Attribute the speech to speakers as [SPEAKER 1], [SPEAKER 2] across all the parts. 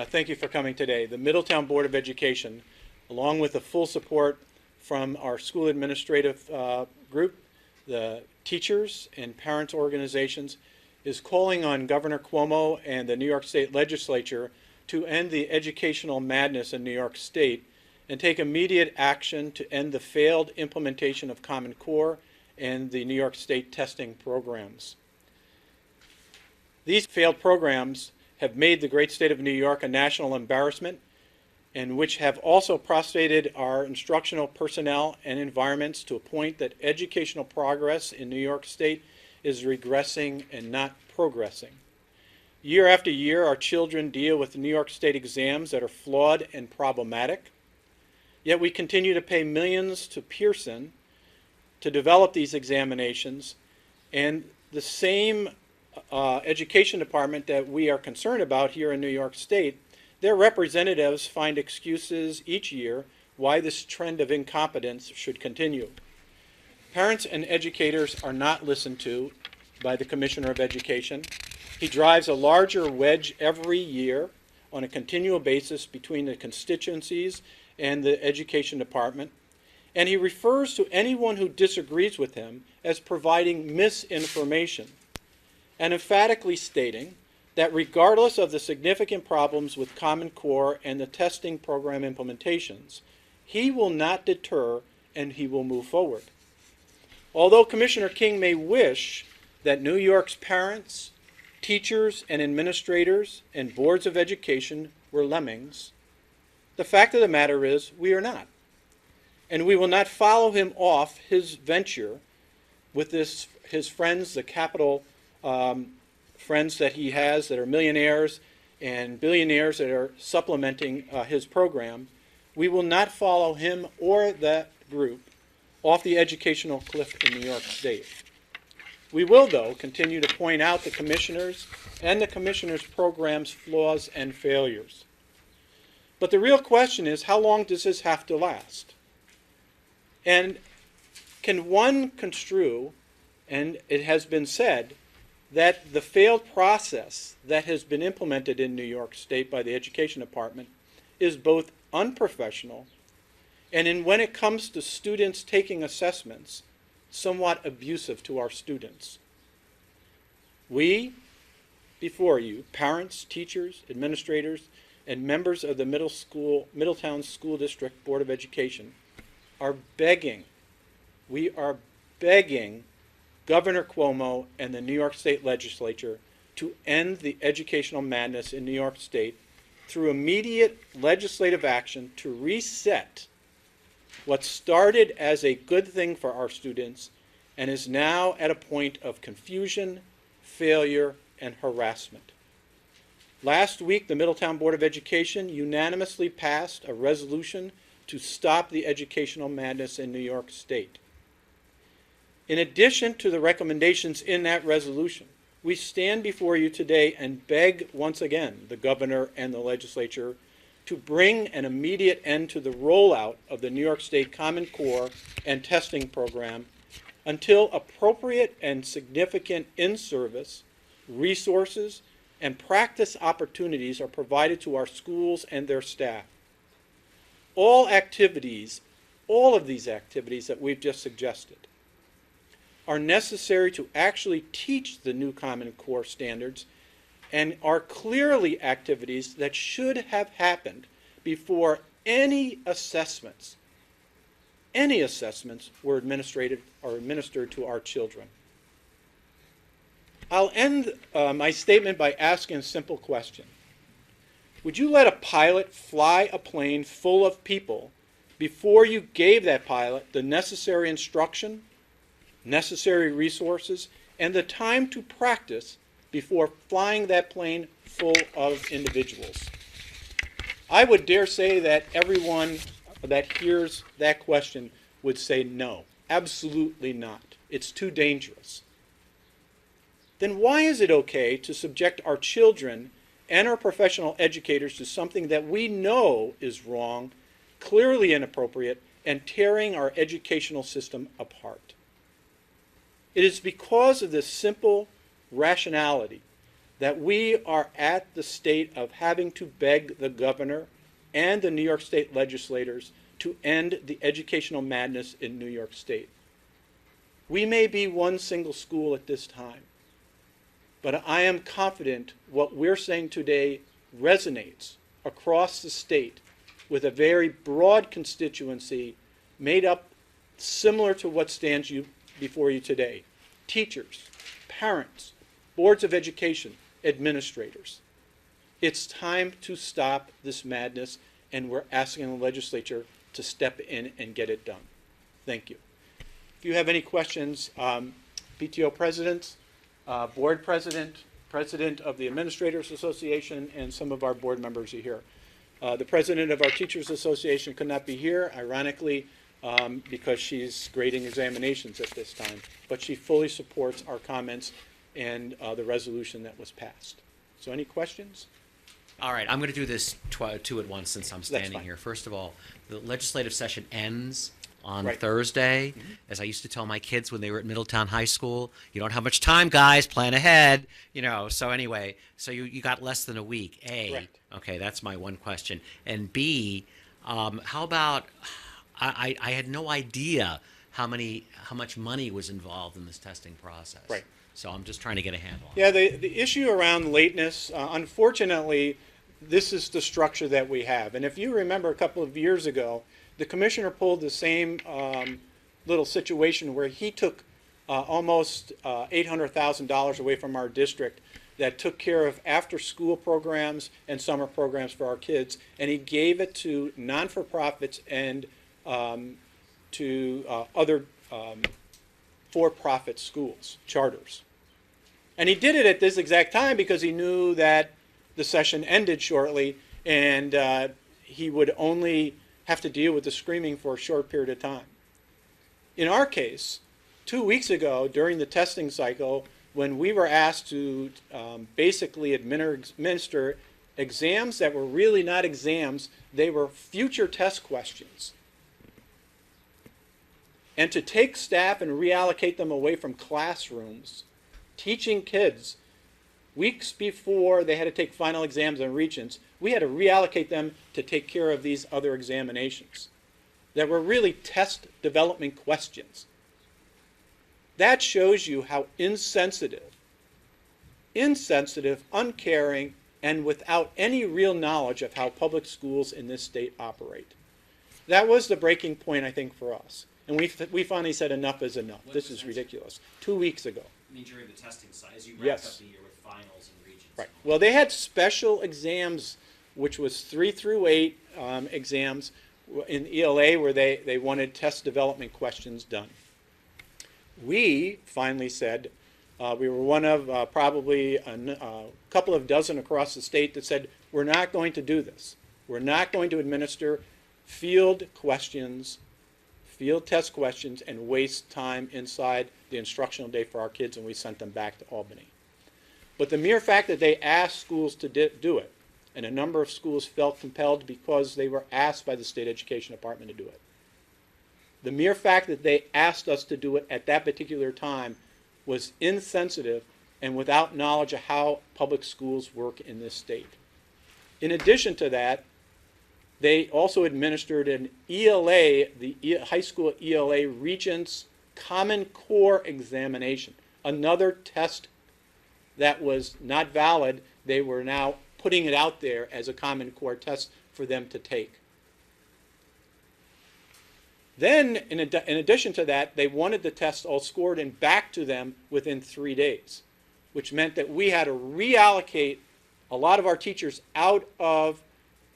[SPEAKER 1] Thank you for coming today. The Middletown Board of Education, along with the full support from our school administrative group, the teachers and parents organizations, is calling on Governor Cuomo and the New York State Legislature to end the educational madness in New York State and take immediate action to end the failed implementation of Common Core and the New York State testing programs. These failed programs have made the great state of New York a national embarrassment, and which have also prostrated our instructional personnel and environments to a point that educational progress in New York State is regressing and not progressing. Year after year, our children deal with New York State exams that are flawed and problematic, yet we continue to pay millions to Pearson to develop these examinations, and the same education department that we are concerned about here in New York State, their representatives find excuses each year why this trend of incompetence should continue. Parents and educators are not listened to by the Commissioner of Education. He drives a larger wedge every year on a continual basis between the constituencies and the Education Department, and he refers to anyone who disagrees with him as providing misinformation, and emphatically stating that regardless of the significant problems with Common Core and the testing program implementations, he will not deter and he will move forward. Although Commissioner King may wish that New York's parents, teachers, and administrators and boards of education were lemmings, the fact of the matter is we are not. And we will not follow him off his venture with his friends, the capital friends that he has that are millionaires and billionaires that are supplementing his program. We will not follow him or that group off the educational cliff in New York State. We will, though, continue to point out the commissioners and the commissioners' program's flaws and failures. But the real question is, how long does this have to last? And can one construe, and it has been said, that the failed process that has been implemented in New York State by the Education Department is both unprofessional and when it comes to students taking assessments, somewhat abusive to our students. We, before you, parents, teachers, administrators, and members of the Middletown School District Board of Education are begging, we are begging Governor Cuomo and the New York State Legislature to end the educational madness in New York State through immediate legislative action to reset what started as a good thing for our students and is now at a point of confusion, failure, and harassment. Last week, the Middletown Board of Education unanimously passed a resolution to stop the educational madness in New York State. In addition to the recommendations in that resolution, we stand before you today and beg once again the governor and the legislature to bring an immediate end to the rollout of the New York State Common Core and testing program until appropriate and significant in-service, resources, and practice opportunities are provided to our schools and their staff. All of these activities that we've just suggested are necessary to actually teach the new Common Core standards and are clearly activities that should have happened before any assessments were administered to our children. I'll end my statement by asking a simple question. Would you let a pilot fly a plane full of people before you gave that pilot the necessary instruction, necessary resources, and the time to practice before flying that plane full of individuals? I would dare say that everyone that hears that question would say no, absolutely not. It's too dangerous. Then why is it okay to subject our children and our professional educators to something that we know is wrong, clearly inappropriate, and tearing our educational system apart? It is because of this simple rationality that we are at the state of having to beg the governor and the New York State legislators to end the educational madness in New York State. We may be one single school at this time, but I am confident what we're saying today resonates across the state with a very broad constituency made up similar to what stands before you today. Teachers, parents, boards of education, administrators. It's time to stop this madness, and we're asking the legislature to step in and get it done. Thank you. If you have any questions, PTO presidents, board president, president of the Administrators Association, and some of our board members are here. The president of our Teachers Association could not be here, ironically, because she's grading examinations at this time, but she fully supports our comments and the resolution that was passed. So any questions?
[SPEAKER 2] All right, I'm going to do this two at once since I'm standing here. First of all, the legislative session ends on Thursday. Mm-hmm. As I used to tell my kids when they were at Middletown High School, you don't have much time, guys, plan ahead. You know, so anyway, so you got less than a week, A. Correct. Okay, that's my one question. And B, how about, I had no idea how much money was involved in this testing process. Right. So I'm just trying to get a handle on it.
[SPEAKER 1] Yeah, the issue around lateness, unfortunately, this is the structure that we have. And if you remember a couple of years ago, the commissioner pulled the same little situation where he took almost $800,000 away from our district that took care of after-school programs and summer programs for our kids, and he gave it to non-for-profits and to other for-profit schools, charters. And he did it at this exact time because he knew that the session ended shortly and he would only have to deal with the screaming for a short period of time. In our case, 2 weeks ago during the testing cycle, when we were asked to basically administer exams that were really not exams, they were future test questions. And to take staff and reallocate them away from classrooms, teaching kids weeks before they had to take final exams and regents, we had to reallocate them to take care of these other examinations that were really test development questions. That shows you how insensitive, uncaring, and without any real knowledge of how public schools in this state operate. That was the breaking point, I think, for us. And we finally said enough is enough. This is ridiculous. 2 weeks ago.
[SPEAKER 2] I mean, during the testing cycle, as you wrapped up the year with finals and regents.
[SPEAKER 1] Right. Well, they had special exams, which was 3 through 8 exams in ELA where they wanted test development questions done. We finally said, we were one of probably a couple of dozen across the state that said, we're not going to do this. We're not going to administer field questions, field test questions, and waste time inside the instructional day for our kids, and we sent them back to Albany. But the mere fact that they asked schools to do it, and a number of schools felt compelled because they were asked by the state education department to do it. The mere fact that they asked us to do it at that particular time was insensitive and without knowledge of how public schools work in this state. In addition to that, they also administered an ELA, the high school ELA Regents Common Core examination, another test that was not valid. They were now putting it out there as a Common Core test for them to take. Then, in addition to that, they wanted the tests all scored and back to them within 3 days, which meant that we had to reallocate a lot of our teachers out of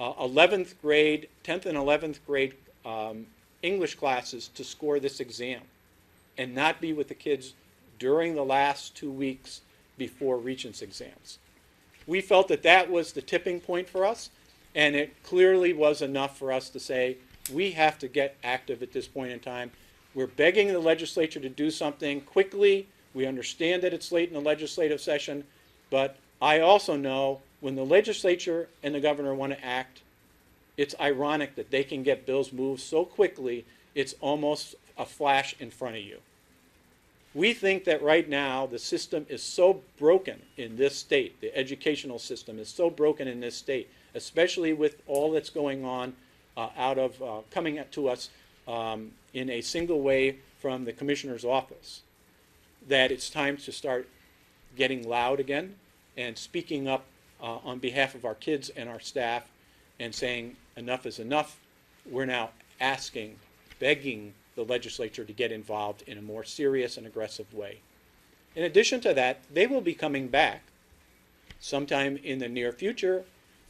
[SPEAKER 1] 11th grade, 10th and 11th grade English classes to score this exam and not be with the kids during the last 2 weeks before Regents exams. We felt that that was the tipping point for us, and it clearly was enough for us to say, we have to get active at this point in time. We're begging the legislature to do something quickly. We understand that it's late in the legislative session, but I also know when the legislature and the governor want to act, it's ironic that they can get bills moved so quickly, it's almost a flash in front of you. We think that right now the system is so broken in this state, the educational system is so broken in this state, especially with all that's going on coming to us in a single way from the commissioner's office, that it's time to start getting loud again and speaking up on behalf of our kids and our staff and saying enough is enough. We're now asking, begging the legislature to get involved in a more serious and aggressive way. In addition to that, they will be coming back sometime in the near future,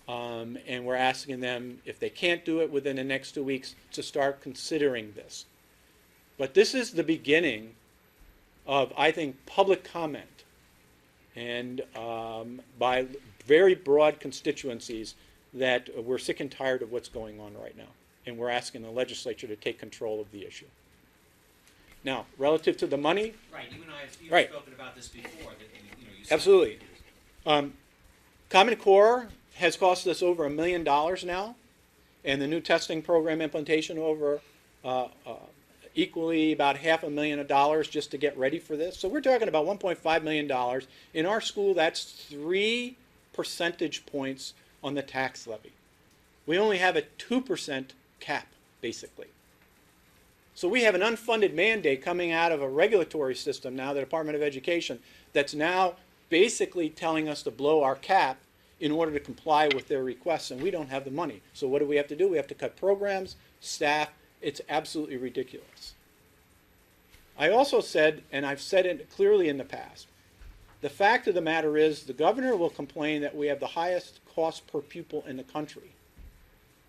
[SPEAKER 1] and we're asking them, if they can't do it within the next 2 weeks, to start considering this. But this is the beginning of, I think, public comment, and by very broad constituencies that we're sick and tired of what's going on right now, and we're asking the legislature to take control of the issue. Now, relative to the money,
[SPEAKER 2] Right, you and I have
[SPEAKER 1] Right.
[SPEAKER 2] spoken about this before. That, you
[SPEAKER 1] absolutely. Common Core has cost us over $1 million now, and the new testing program implementation over equally about $500,000 just to get ready for this. So we're talking about $1.5 million. In our school, that's 3 percentage points on the tax levy. We only have a 2% cap, basically. So we have an unfunded mandate coming out of a regulatory system now, the Department of Education, that's now basically telling us to blow our cap in order to comply with their requests, and we don't have the money. So what do we have to do? We have to cut programs, staff. It's absolutely ridiculous. I also said, and I've said it clearly in the past, the fact of the matter is the governor will complain that we have the highest cost per pupil in the country.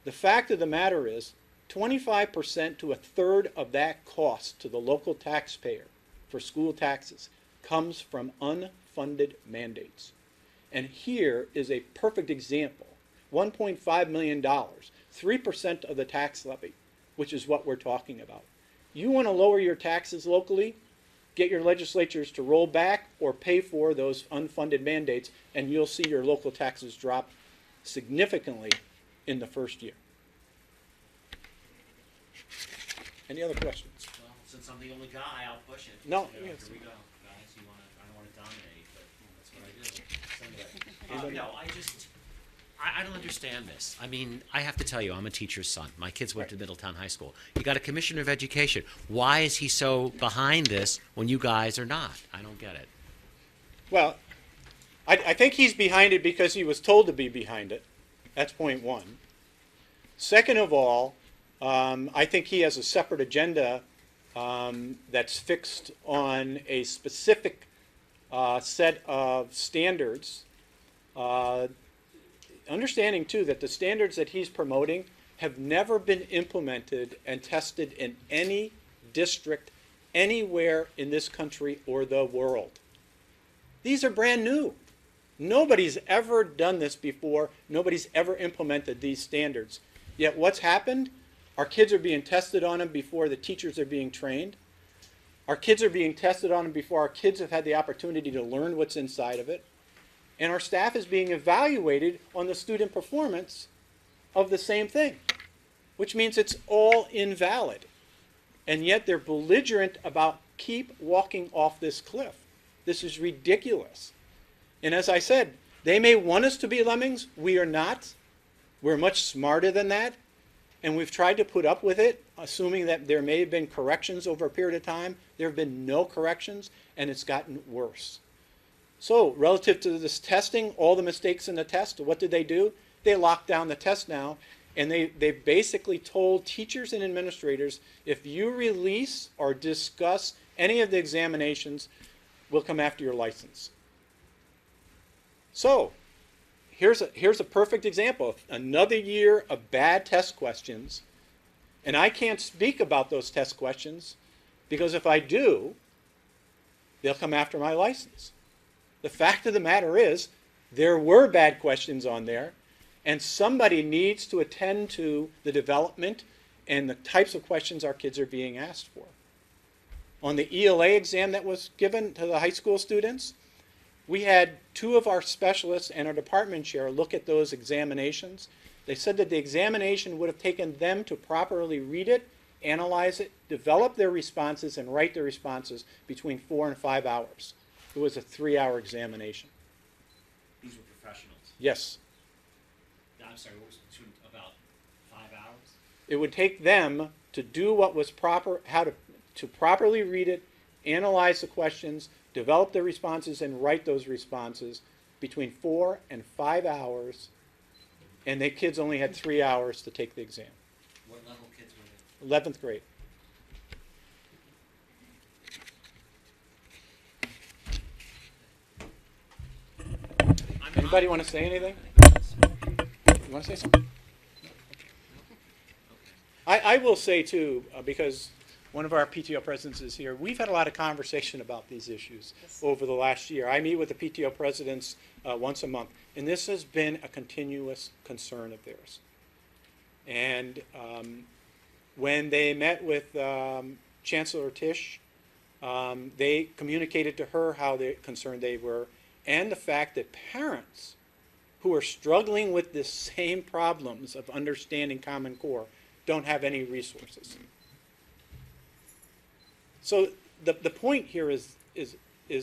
[SPEAKER 1] The fact of the matter is 25% to a third of that cost to the local taxpayer for school taxes comes from unfunded mandates. And here is a perfect example. $1.5 million, 3% of the tax levy, which is what we're talking about. You want to lower your taxes locally? Get your legislatures to roll back or pay for those unfunded mandates, and you'll see your local taxes drop significantly in the first year. Any other questions?
[SPEAKER 2] Well, since I'm the only guy, I'll push it.
[SPEAKER 1] No,
[SPEAKER 2] Here
[SPEAKER 1] yes.
[SPEAKER 2] we go, guys. I don't want to dominate, but that's what I do. So anyway, no, I don't understand this. I mean, I have to tell you, I'm a teacher's son. My kids went to Middletown High School. You got a commissioner of education. Why is he so behind this when you guys are not? I don't get it.
[SPEAKER 1] Well, I think he's behind it because he was told to be behind it. That's point one. Second of all, I think he has a separate agenda that's fixed on a specific set of standards. Understanding, too, that the standards that he's promoting have never been implemented and tested in any district anywhere in this country or the world. These are brand new. Nobody's ever done this before. Nobody's ever implemented these standards. Yet what's happened? Our kids are being tested on them before the teachers are being trained. Our kids are being tested on them before our kids have had the opportunity to learn what's inside of it. And our staff is being evaluated on the student performance of the same thing, which means it's all invalid. And yet they're belligerent about keep walking off this cliff. This is ridiculous. And as I said, they may want us to be lemmings. We are not. We're much smarter than that. And we've tried to put up with it, assuming that there may have been corrections over a period of time. There have been no corrections, and it's gotten worse. So relative to this testing, all the mistakes in the test, what did they do? They locked down the test now, and they basically told teachers and administrators, if you release or discuss any of the examinations, we'll come after your license. So here's a perfect example of another year of bad test questions, and I can't speak about those test questions because if I do, they'll come after my license. The fact of the matter is, there were bad questions on there, and somebody needs to attend to the development and the types of questions our kids are being asked for. On the ELA exam that was given to the high school students, we had 2 of our specialists and our department chair look at those examinations. They said that the examination would have taken them to properly read it analyze it, develop their responses, and write their responses between 4 and 5 hours. It was a 3-hour examination.
[SPEAKER 2] These were professionals.
[SPEAKER 1] Yes.
[SPEAKER 2] I'm sorry, what was between about 5 hours?
[SPEAKER 1] It would take them to do what was proper, how to properly read it, analyze the questions, develop their responses, and write those responses between 4 and 5 hours, and the kids only had 3 hours to take the exam.
[SPEAKER 2] What level kids were they?
[SPEAKER 1] 11th grade. Anybody want to say anything? You want to say something? I will say too, because one of our PTO presidents is here, we've had a lot of conversation about these issues over the last year. I meet with the PTO presidents once a month, and this has been a continuous concern of theirs. And when they met with Chancellor Tisch, they communicated to her how concerned they were, and the fact that parents who are struggling with the same problems of understanding Common Core don't have any resources. So the point here is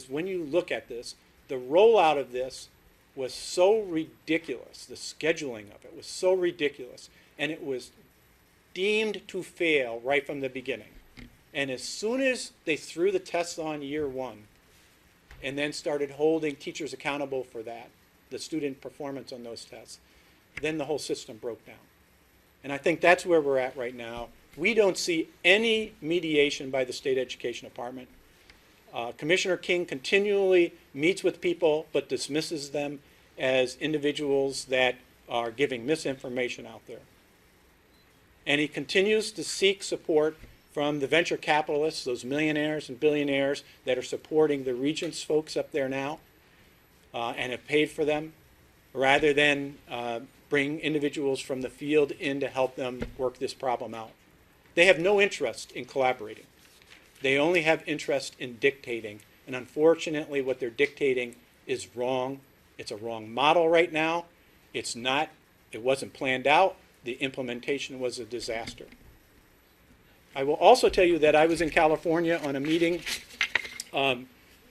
[SPEAKER 1] when you look at this, the rollout of this was so ridiculous. The scheduling of it was so ridiculous, and it was deemed to fail right from the beginning. And as soon as they threw the tests on year one, and then started holding teachers accountable for that, the student performance on those tests, then the whole system broke down. And I think that's where we're at right now. We don't see any mediation by the State Education Department. Commissioner King continually meets with people but dismisses them as individuals that are giving misinformation out there. And he continues to seek support from the venture capitalists, those millionaires and billionaires that are supporting the Regents folks up there now and have paid for them, rather than bring individuals from the field in to help them work this problem out. They have no interest in collaborating. They only have interest in dictating. And unfortunately, what they're dictating is wrong. It's a wrong model right now. It wasn't planned out. The implementation was a disaster. I will also tell you that I was in California on a meeting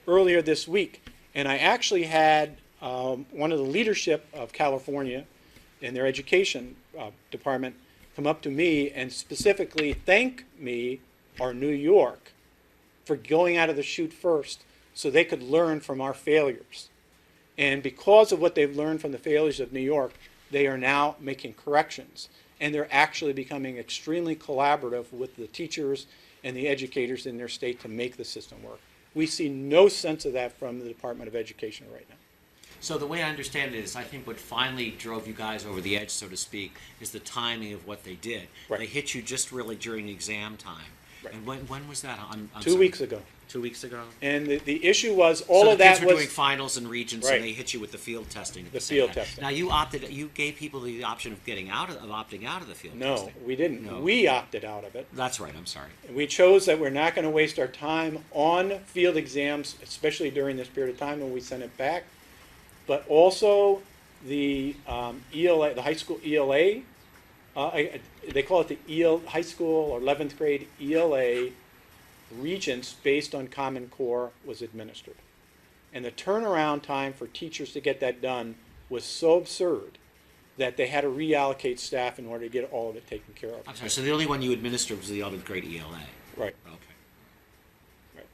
[SPEAKER 1] earlier this week, and I actually had one of the leadership of California in their education department come up to me and specifically thank me, or New York, for going out of the chute first so they could learn from our failures. And because of what they've learned from the failures of New York, they are now making corrections. And they're actually becoming extremely collaborative with the teachers and the educators in their state to make the system work. We see no sense of that from the Department of Education right now.
[SPEAKER 2] So the way I understand it is, I think what finally drove you guys over the edge, so to speak, is the timing of what they did.
[SPEAKER 1] Right.
[SPEAKER 2] They hit you just really during exam time.
[SPEAKER 1] Right.
[SPEAKER 2] And when was that? I'm
[SPEAKER 1] 2
[SPEAKER 2] sorry.
[SPEAKER 1] weeks ago.
[SPEAKER 2] 2 weeks ago?
[SPEAKER 1] And the issue was all
[SPEAKER 2] so
[SPEAKER 1] of
[SPEAKER 2] the
[SPEAKER 1] that
[SPEAKER 2] kids were
[SPEAKER 1] was
[SPEAKER 2] doing finals and regents,
[SPEAKER 1] Right.
[SPEAKER 2] and they hit you with the field testing. At
[SPEAKER 1] The
[SPEAKER 2] same
[SPEAKER 1] field
[SPEAKER 2] time.
[SPEAKER 1] testing.
[SPEAKER 2] Now you gave people the option of opting out of the field
[SPEAKER 1] no,
[SPEAKER 2] testing.
[SPEAKER 1] we didn't.
[SPEAKER 2] No.
[SPEAKER 1] We opted out of it.
[SPEAKER 2] That's right. I'm sorry.
[SPEAKER 1] We chose that we're not going to waste our time on field exams, especially during this period of time when we sent it back. But also the ELA, the high school ELA, they call it the high school or 11th grade ELA regents based on Common Core was administered. And the turnaround time for teachers to get that done was so absurd that they had to reallocate staff in order to get all of it taken care of.
[SPEAKER 2] I'm sorry. So the only one you administered was the 11th grade ELA.
[SPEAKER 1] Right.
[SPEAKER 2] Okay.
[SPEAKER 1] Right.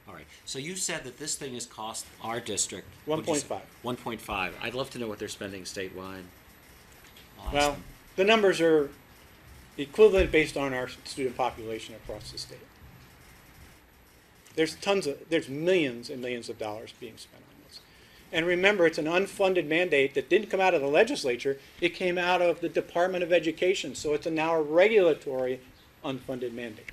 [SPEAKER 2] All right. So you said that this thing has cost our district
[SPEAKER 1] 1.5.
[SPEAKER 2] 1.5. I'd love to know what they're spending statewide.
[SPEAKER 1] Well, the numbers are equivalent based on our student population across the state. There's millions and millions of dollars being spent on this. And remember, it's an unfunded mandate that didn't come out of the legislature, it came out of the Department of Education, so it's now a regulatory unfunded mandate.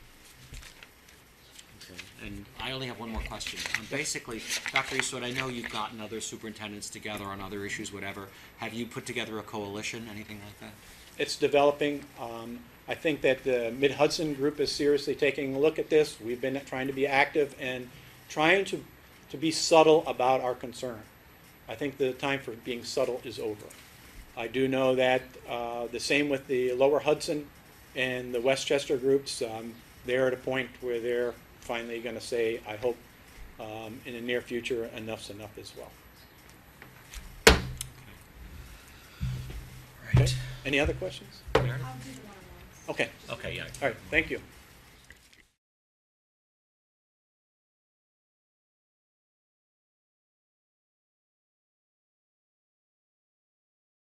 [SPEAKER 2] Okay. And I only have one more question. Basically, Dr. Eastwood, I know you've gotten other superintendents together on other issues, whatever. Have you put together a coalition, anything like that?
[SPEAKER 1] It's developing. I think that the Mid-Hudson group is seriously taking a look at this. We've been trying to be active and trying to be subtle about our concern. I think the time for being subtle is over. I do know that the same with the Lower Hudson and the Westchester groups. They're at a point where they're finally going to say, I hope, in the near future, enough's enough as well.
[SPEAKER 2] Right.
[SPEAKER 1] Okay. Any other questions?
[SPEAKER 2] Meredith?
[SPEAKER 3] I'll do the one-on-ones.
[SPEAKER 1] Okay.
[SPEAKER 2] Okay, yeah.
[SPEAKER 1] All right. Thank you.